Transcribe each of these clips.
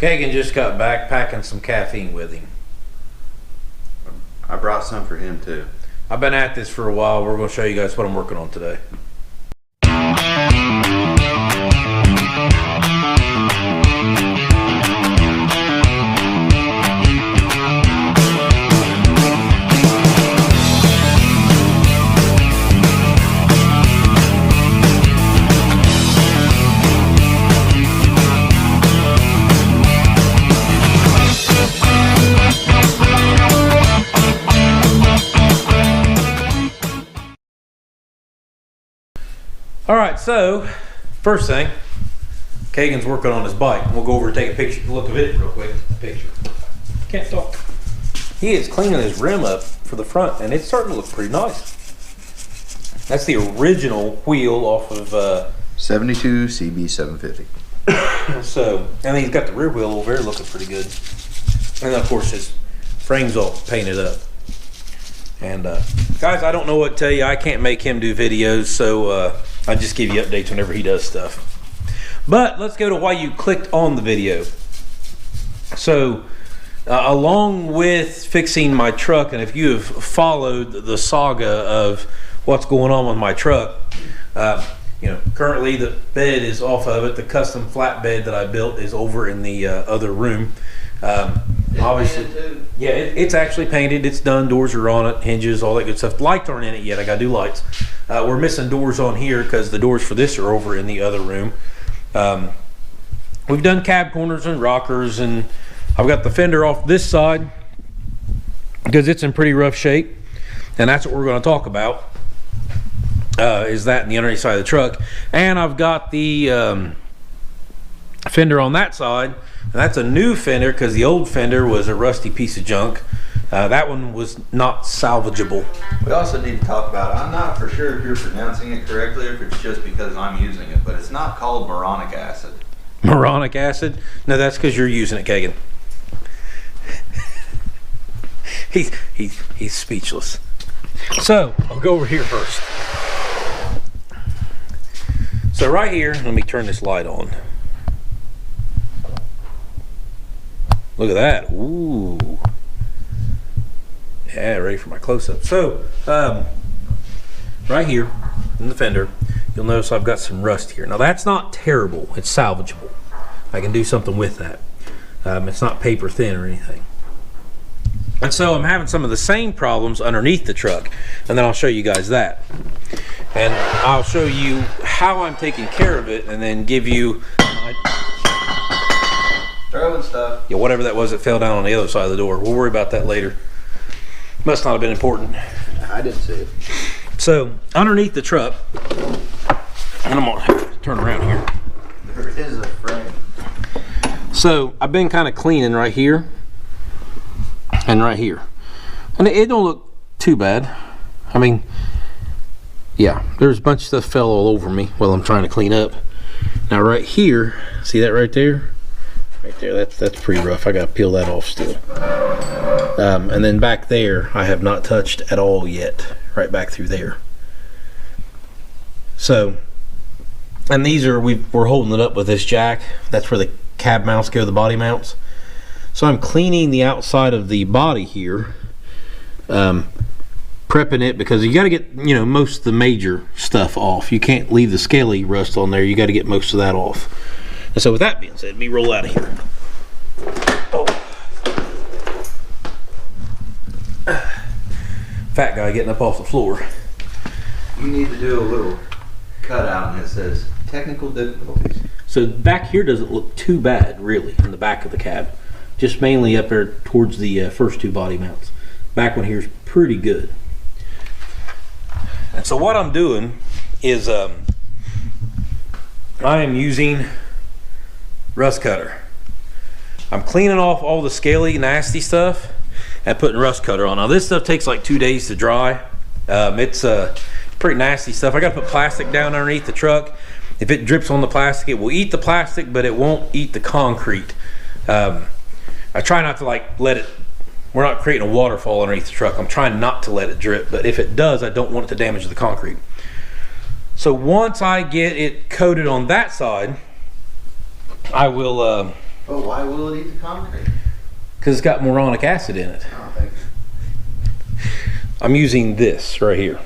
Kagan just got back packing some caffeine with him. I brought some for him too. I've been at this for a while. We're going to show you guys what I'm working on today. Alright, so first thing, Kagan's working on his bike. We'll go over and take a picture, look at it real quick. Picture. Can't talk. He is cleaning his rim up for the front, and it's starting to look pretty nice. That's the original wheel off of 72 CB 750. So, and he's got the rear wheel over there looking pretty good. And of course his frame's all painted up. And guys, I don't know what to tell you. I can't make him do videos, so I just give you updates whenever he does stuff. But let's go to why you clicked on the video. So along with fixing my truck, and if you have followed the saga of what's going on with my truck, you know, currently the bed is off of it. The custom flatbed that I built is over in the other room. Obviously, yeah, it's actually painted. It's done. Doors are on it, hinges, all that good stuff. Lights aren't in it yet. I gotta do lights. We're missing doors on here because the doors for this are over in the other room. We've done cab corners and rockers, and I've got the fender off this side because it's in pretty rough shape, and that's what we're going to talk about. Is that in the underneath side of the truck, and I've got the fender on that side. And that's a new fender because the old fender was a rusty piece of junk. That one was not salvageable. We also need to talk about, I'm not for sure if you're pronouncing it correctly or if it's just because I'm using it, but it's not called moronic acid. Moronic acid? No, that's because you're using it, Kagan. He's speechless. So I'll go over here first. So right here, let me turn this light on. Look at that. Ooh. Yeah, ready for my close-up. So, right here in the fender, you'll notice I've got some rust here. Now that's not terrible. It's salvageable. I can do something with that. It's not paper thin or anything. And so I'm having some of the same problems underneath the truck. And then I'll show you guys that. And I'll show you how I'm taking care of it and then give you... Throwing stuff. Yeah, whatever that was that fell down on the other side of the door. We'll worry about that later. Must not have been important. I didn't see it. So, underneath the truck, and I'm gonna turn around here. There is a frame. So, I've been kind of cleaning right here and right here. And it don't look too bad. I mean, yeah, there's a bunch of stuff fell all over me while I'm trying to clean up. Now right here, see that right there? Right there, that's pretty rough. I gotta peel that off still. And then back there, I have not touched at all yet. Right back through there. So, and these are, we're holding it up with this jack. That's where the cab mounts go, the body mounts. So I'm cleaning the outside of the body here, prepping it because you got to get, you know, most of the major stuff off. You can't leave the scaly rust on there. You got to get most of that off. And so with that being said, let me roll out of here. Oh. Fat guy getting up off the floor. You need to do a little cutout and it says technical difficulties. So back here doesn't look too bad really in the back of the cab. Just mainly up there towards the first two body mounts. Back one here is pretty good. And so what I'm doing is I am using rust cutter. I'm cleaning off all the scaly, nasty stuff and putting rust cutter on. Now this stuff takes like 2 days to dry. It's pretty nasty stuff. I gotta put plastic down underneath the truck. If it drips on the plastic, it will eat the plastic, but it won't eat the concrete. I try not to like let it, we're not creating a waterfall underneath the truck. I'm trying not to let it drip, but if it does, I don't want it to damage the concrete. So once I get it coated on that side, I will But why will it eat the concrete? Because it's got moronic acid in it. Oh, thank you. I'm using this right here.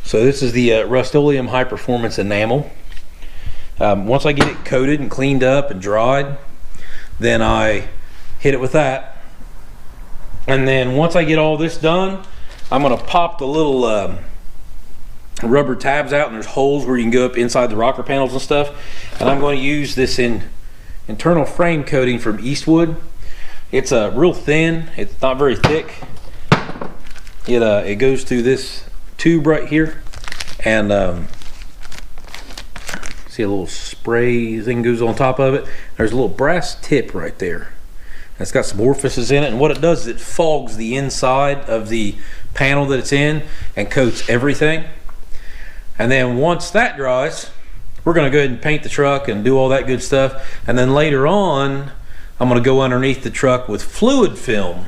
So this is the Rust-Oleum High Performance Enamel. Once I get it coated and cleaned up and dried, then I hit it with that. And then once I get all this done, I'm gonna pop the little rubber tabs out, and there's holes where you can go up inside the rocker panels and stuff. And I'm going to use this internal frame coating from Eastwood. It's real thin, it's not very thick. It goes through this tube right here, and see a little spray thing goes on top of it. There's a little brass tip right there. It's got some orifices in it, and what it does is it fogs the inside of the panel that it's in and coats everything. And then once that dries, we're going to go ahead and paint the truck and do all that good stuff. And then later on, I'm going to go underneath the truck with fluid film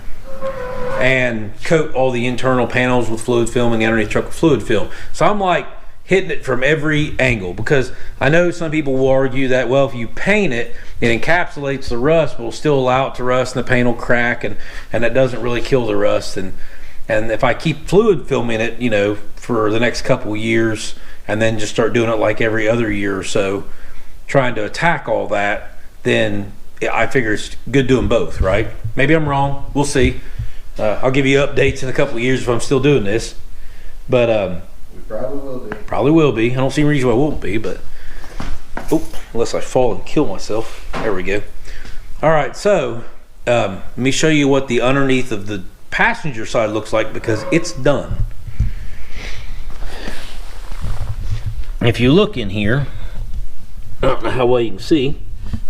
and coat all the internal panels with fluid film and the underneath truck with fluid film. So I'm like hitting it from every angle, because I know some people will argue that, well, if you paint it, it encapsulates the rust, but will still allow it to rust and the paint will crack, and that doesn't really kill the rust. And if I keep fluid film in it, you know, for the next couple of years, and then just start doing it like every other year or so, trying to attack all that, then I figure it's good doing both, right? Maybe I'm wrong, we'll see. I'll give you updates in a couple of years if I'm still doing this, but We probably will be. probably will be. I don't see any reason why I won't be, but unless I fall and kill myself. There we go. All right, so let me show you what the underneath of the passenger side looks like, because it's done. If you look in here, I don't know how well you can see,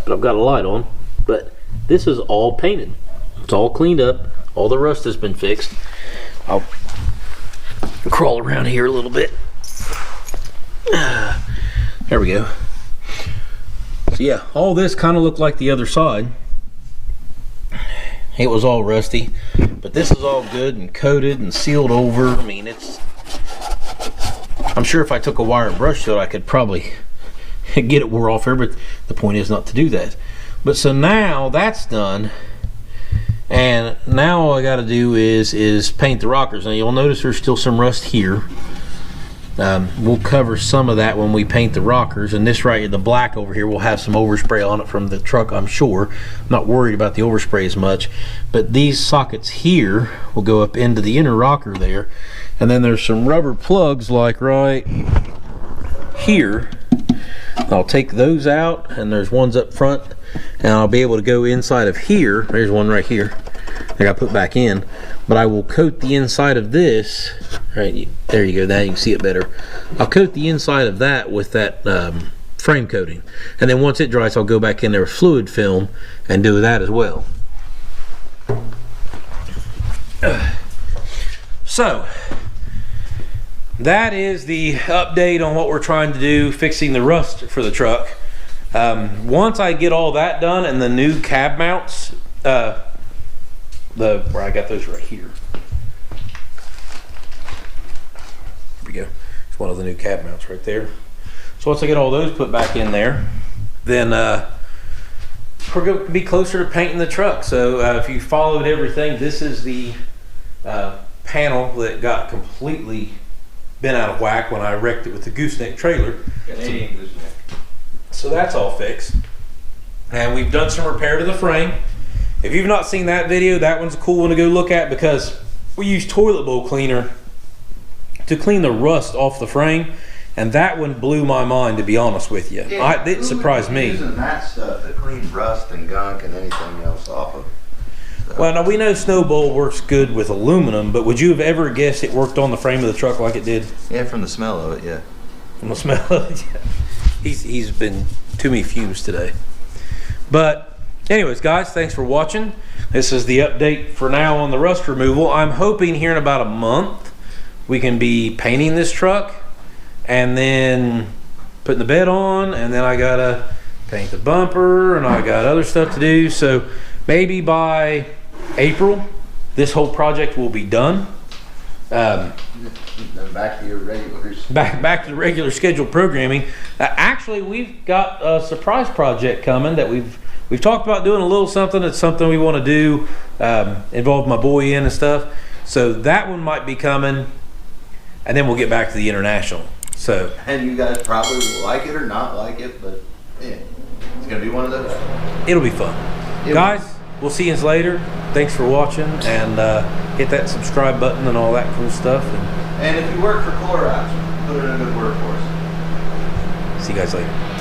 but I've got a light on, but this is all painted. It's all cleaned up. All the rust has been fixed. I'll crawl around here a little bit. There we go. So yeah, all this kind of looked like the other side. It was all rusty, but this is all good and coated and sealed over. I mean, I'm sure if I took a wire and brush to it, I could probably get it wore off here, but the point is not to do that. But so now that's done, and now all I got to do is paint the rockers. Now you'll notice there's still some rust here. We'll cover some of that when we paint the rockers, and this right, the black over here, will have some overspray on it from the truck, I'm sure. I'm not worried about the overspray as much, but these sockets here will go up into the inner rocker there, and then there's some rubber plugs like right here. I'll take those out, and there's ones up front, and I'll be able to go inside of here. There's one right here I got put back in, but I will coat the inside of this right there. You go, now you can see it better. I'll coat the inside of that with that frame coating, and then once it dries, I'll go back in there with fluid film and do that as well. So that is the update on what we're trying to do, fixing the rust for the truck. Once I get all that done and the new cab mounts, where I got those right here. There we go. It's one of the new cab mounts right there. So once I get all those put back in there, then we're going to be closer to painting the truck. So if you followed everything, this is the panel that got completely bent out of whack when I wrecked it with the gooseneck trailer. Canadian gooseneck. So that's all fixed. And we've done some repair to the frame. If you've not seen that video, that one's a cool one to go look at, because we use toilet bowl cleaner to clean the rust off the frame, and that one blew my mind, to be honest with you. Yeah, It surprised me. Using that stuff to clean rust and gunk and anything else off of. Well, now we know Snowball works good with aluminum, but would you have ever guessed it worked on the frame of the truck like it did? Yeah, from the smell of it, yeah. From the smell of it, yeah. He's been too many fumes today. But anyways, guys, thanks for watching. This is the update for now on the rust removal. I'm hoping here in about a month we can be painting this truck and then putting the bed on, and then I gotta paint the bumper, and I got other stuff to do. So maybe by April this whole project will be done, Then back to your regulars. Back to the regular scheduled programming. Actually, we've got a surprise project coming that we've talked about doing a little something. It's something we want to do, involve my boy in and stuff. So that one might be coming, and then we'll get back to the international. So, and you guys probably will like it or not like it, but yeah, it's gonna be one of those. It'll be fun, guys. We'll see you later. Thanks for watching, and hit that subscribe button and all that cool stuff. And if you work for Clorox, put in a good word for us. See you guys later.